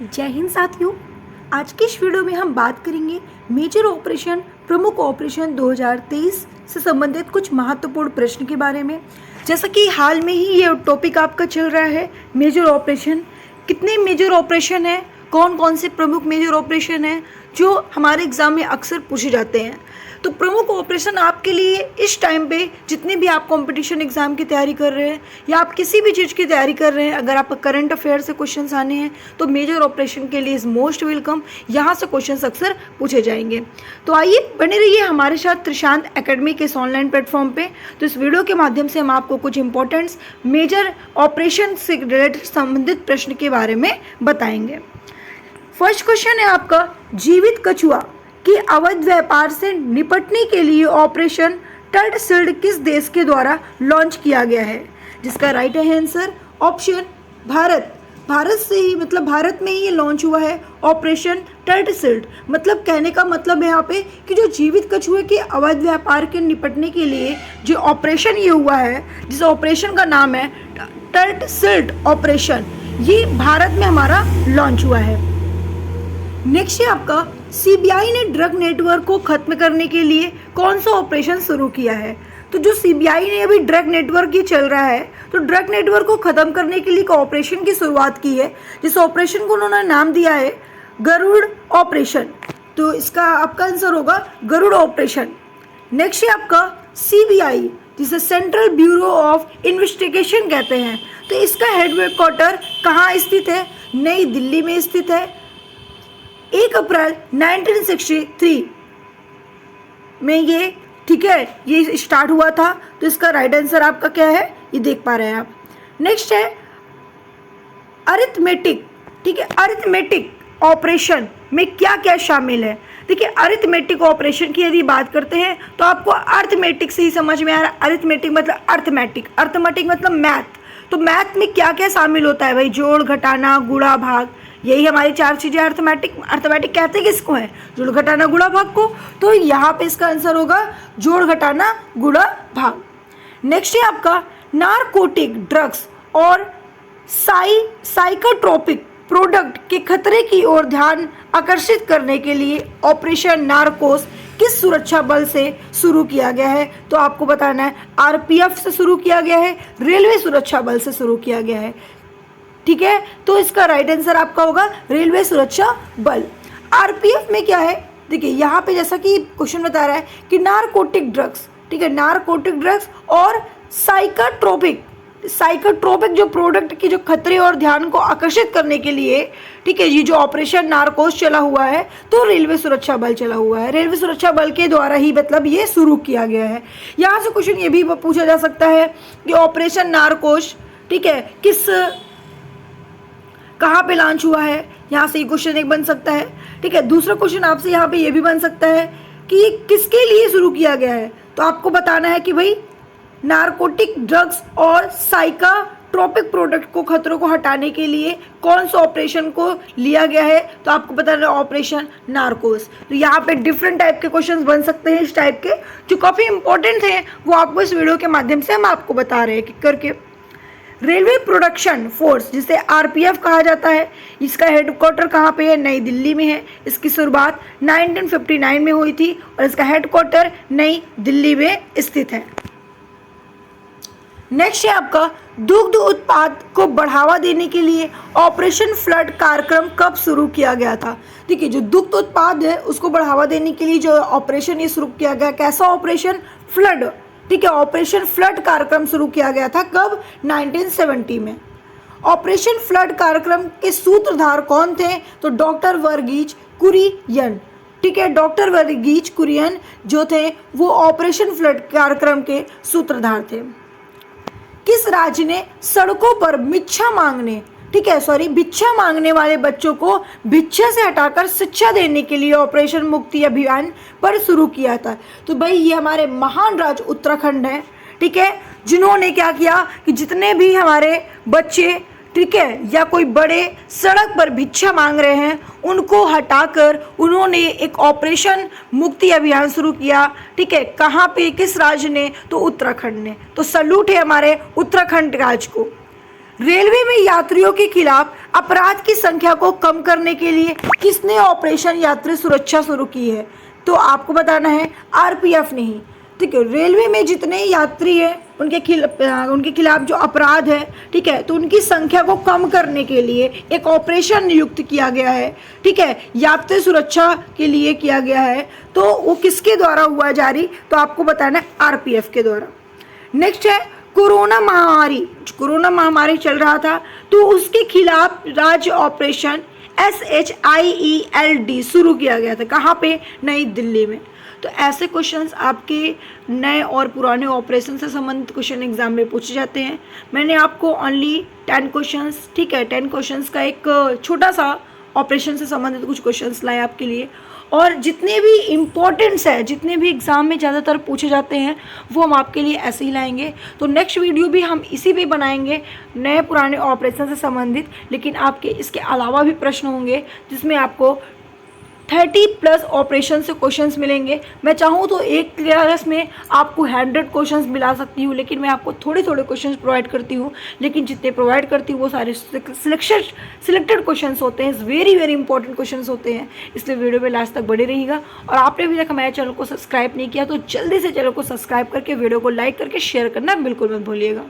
जय हिंद साथियों। आज की इस वीडियो में हम बात करेंगे मेजर ऑपरेशन प्रमुख ऑपरेशन 2023 से संबंधित कुछ महत्वपूर्ण प्रश्न के बारे में। जैसा कि हाल में ही ये टॉपिक आपका चल रहा है मेजर ऑपरेशन, कितने मेजर ऑपरेशन हैं, कौन कौन से प्रमुख मेजर ऑपरेशन हैं जो हमारे एग्ज़ाम में अक्सर पूछे जाते हैं। तो प्रमुख ऑपरेशन आपके लिए इस टाइम पे जितने भी आप कंपटीशन एग्ज़ाम की तैयारी कर रहे हैं या आप किसी भी चीज़ की तैयारी कर रहे हैं, अगर आपका करंट अफेयर से क्वेश्चंस आने हैं तो मेजर ऑपरेशन के लिए इज़ मोस्ट वेलकम। यहाँ से क्वेश्चंस अक्सर पूछे जाएंगे। तो आइए बने रहिए हमारे साथ त्रिशांत एकेडमी के इस ऑनलाइन प्लेटफॉर्म पे। तो इस वीडियो के माध्यम से हम आपको कुछ इंपॉर्टेंट्स मेजर ऑपरेशन से रिलेटेड संबंधित प्रश्न के बारे में बताएंगे। फर्स्ट क्वेश्चन है आपका, जीवित कछुआ कि अवैध व्यापार से निपटने के लिए ऑपरेशन टर्टसील्ड किस देश के द्वारा लॉन्च किया गया है? जिसका राइट है आंसर ऑप्शन भारत। भारत से ही, मतलब भारत में ही ये लॉन्च हुआ है ऑपरेशन टर्टसील्ड। मतलब कहने का मतलब है यहाँ पे कि जो जीवित कछुए के अवैध व्यापार के निपटने के लिए जो ऑपरेशन ये हुआ है, जिस ऑपरेशन का नाम है टर्टसील्ड ऑपरेशन, ये भारत में हमारा लॉन्च हुआ है। नेक्स्ट है आपका, सीबीआई ने ड्रग नेटवर्क को खत्म करने के लिए कौन सा ऑपरेशन शुरू किया है? तो जो सीबीआई ने अभी ड्रग नेटवर्क ही चल रहा है, तो ड्रग नेटवर्क को खत्म करने के लिए एक ऑपरेशन की शुरुआत की है, जिस ऑपरेशन को उन्होंने नाम दिया है गरुड़ ऑपरेशन। तो इसका आपका आंसर होगा गरुड़ ऑपरेशन। नेक्स्ट है आपका सीबीआई, जिसे सेंट्रल ब्यूरो ऑफ इन्वेस्टिगेशन कहते हैं। तो इसका हेडक्वार्टर कहाँ स्थित है? नई दिल्ली में स्थित है। 1 अप्रैल 1963 में ये, ठीक है, ये स्टार्ट हुआ था। तो इसका राइट आंसर आपका क्या है, ये देख पा रहे हैं आप। नेक्स्ट है अरिथमेटिक, ठीक है, अरिथमेटिक ऑपरेशन में क्या क्या शामिल है? देखिए, अरिथमेटिक ऑपरेशन की यदि बात करते हैं तो आपको अरिथमेटिक से ही समझ में आ रहा है। अरिथमेटिक मतलब अर्थमेटिक, अर्थमेटिक मतलब मैथ। तो मैथ में क्या क्या शामिल होता है भाई? जोड़, घटाना, गुणा, भाग, यही हमारी 4 चीज़ें अर्थमेटिक। अर्थमेटिक कहते हैं किसको है? जोड़, घटाना, गुणा, भाग को। तो यहाँ पे इसका आंसर होगा जोड़, घटाना, गुणा, भाग। नेक्स्ट है आपका नारकोटिक ड्रग्स और साइकोट्रोपिक प्रोडक्ट के खतरे की ओर ध्यान आकर्षित करने के लिए ऑपरेशन नारकोस किस सुरक्षा बल से शुरू किया गया है? तो आपको बताना है आरपीएफ से शुरू किया गया है, रेलवे सुरक्षा बल से शुरू किया गया है, ठीक है। तो इसका राइट आंसर आपका होगा रेलवे सुरक्षा बल। आरपीएफ में क्या है? देखिए यहाँ पे जैसा कि क्वेश्चन बता रहा है कि नारकोटिक ड्रग्स, ठीक है, नारकोटिक ड्रग्स और साइकोट्रोपिक जो प्रोडक्ट की जो खतरे और ध्यान को आकर्षित करने के लिए, ठीक है, ये जो ऑपरेशन नारकोस चला हुआ है तो रेलवे सुरक्षा बल चला हुआ है। रेलवे सुरक्षा बल के द्वारा ही मतलब ये शुरू किया गया है। यहाँ से क्वेश्चन ये भी पूछा जा सकता है कि ऑपरेशन नारकोस, ठीक है, कहाँ पे लॉन्च हुआ है? यहाँ से ये क्वेश्चन एक बन सकता है, ठीक है। दूसरा क्वेश्चन आपसे यहाँ पे ये भी बन सकता है कि ये किसके लिए शुरू किया गया है? तो आपको बताना है कि भाई नारकोटिक ड्रग्स और साइकोट्रोपिक प्रोडक्ट को खतरों को हटाने के लिए कौन सा ऑपरेशन को लिया गया है? तो आपको बताना है ऑपरेशन नारकोस। तो यहाँ पे डिफरेंट टाइप के क्वेश्चन बन सकते हैं इस टाइप के, जो काफ़ी इंपॉर्टेंट हैं, वो आपको इस वीडियो के माध्यम से हम आपको बता रहे हैं कि करके। रेलवे प्रोडक्शन फोर्स, जिसे आरपीएफ कहा जाता है, इसका हेडक्वार्टर कहाँ पे है? नई दिल्ली में है। इसकी शुरुआत 1959 में हुई थी और इसका हेडक्वार्टर नई दिल्ली में स्थित है। नेक्स्ट है आपका दुग्ध उत्पाद को बढ़ावा देने के लिए ऑपरेशन फ्लड कार्यक्रम कब शुरू किया गया था? देखिए, जो दुग्ध उत्पाद है उसको बढ़ावा देने के लिए जो ऑपरेशन ये शुरू किया गया, कैसा ऑपरेशन? फ्लड, ठीक है, ऑपरेशन फ्लड कार्यक्रम शुरू किया गया था। कब? 1970 में। ऑपरेशन फ्लड कार्यक्रम के सूत्रधार कौन थे? तो डॉक्टर वर्गीज कुरियन, ठीक है, डॉक्टर वर्गीज कुरियन जो थे वो ऑपरेशन फ्लड कार्यक्रम के सूत्रधार थे। किस राज्य ने सड़कों पर भिक्षा मांगने वाले बच्चों को भिक्षा से हटाकर शिक्षा देने के लिए ऑपरेशन मुक्ति अभियान पर शुरू किया था? तो भाई ये हमारे महान राज्य उत्तराखंड है, ठीक है, जिन्होंने क्या किया कि जितने भी हमारे बच्चे, ठीक है, या कोई बड़े सड़क पर भिक्षा मांग रहे हैं उनको हटाकर उन्होंने एक ऑपरेशन मुक्ति अभियान शुरू किया, ठीक है। कहाँ पे, किस राज्य ने? तो उत्तराखंड ने। तो सैल्यूट है हमारे उत्तराखंड राज्य को। रेलवे में यात्रियों के खिलाफ अपराध की संख्या को कम करने के लिए किसने ऑपरेशन यात्री सुरक्षा शुरू की है? तो आपको बताना है आरपीएफ ने ही। ठीक है, रेलवे में जितने यात्री हैं उनके खिलाफ जो अपराध है, ठीक है, तो उनकी संख्या को कम करने के लिए एक ऑपरेशन नियुक्त किया गया है। ठीक है, यात्री सुरक्षा के लिए किया गया है। तो वो किसके द्वारा हुआ जारी? तो आपको बताना है आरपीएफ के द्वारा। नेक्स्ट है कोरोना महामारी चल रहा था, तो उसके खिलाफ राज्य ऑपरेशन SHIELD शुरू किया गया था। कहाँ पे? नई दिल्ली में। तो ऐसे क्वेश्चंस आपके नए और पुराने ऑपरेशन से संबंधित क्वेश्चन एग्जाम में पूछे जाते हैं। मैंने आपको ओनली 10 क्वेश्चंस, ठीक है, 10 क्वेश्चंस का एक छोटा सा ऑपरेशन से संबंधित कुछ क्वेश्चंस लाए आपके लिए। और जितने भी इम्पोर्टेंट्स है, जितने भी एग्ज़ाम में ज़्यादातर पूछे जाते हैं, वो हम आपके लिए ऐसे ही लाएंगे। तो नेक्स्ट वीडियो भी हम इसी पे बनाएंगे, नए पुराने ऑपरेशन से संबंधित। लेकिन आपके इसके अलावा भी प्रश्न होंगे जिसमें आपको 30+ ऑपरेशन से क्वेश्चंस मिलेंगे। मैं चाहूँ तो एक क्लास में आपको 100 क्वेश्चंस मिला सकती हूँ, लेकिन मैं आपको थोड़े क्वेश्चंस प्रोवाइड करती हूँ। लेकिन जितने प्रोवाइड करती हूँ वो सारे सिलेक्टेड क्वेश्चंस होते हैं, वेरी इंपॉर्टेंट क्वेश्चंस होते हैं। इसलिए वीडियो में लास्ट तक बने रहिएगा। और आपने अभी तक हमारे चैनल को सब्सक्राइब नहीं किया तो जल्दी से चैनल को सब्सक्राइब करके वीडियो को लाइक करके शेयर करना बिल्कुल मत भूलिएगा।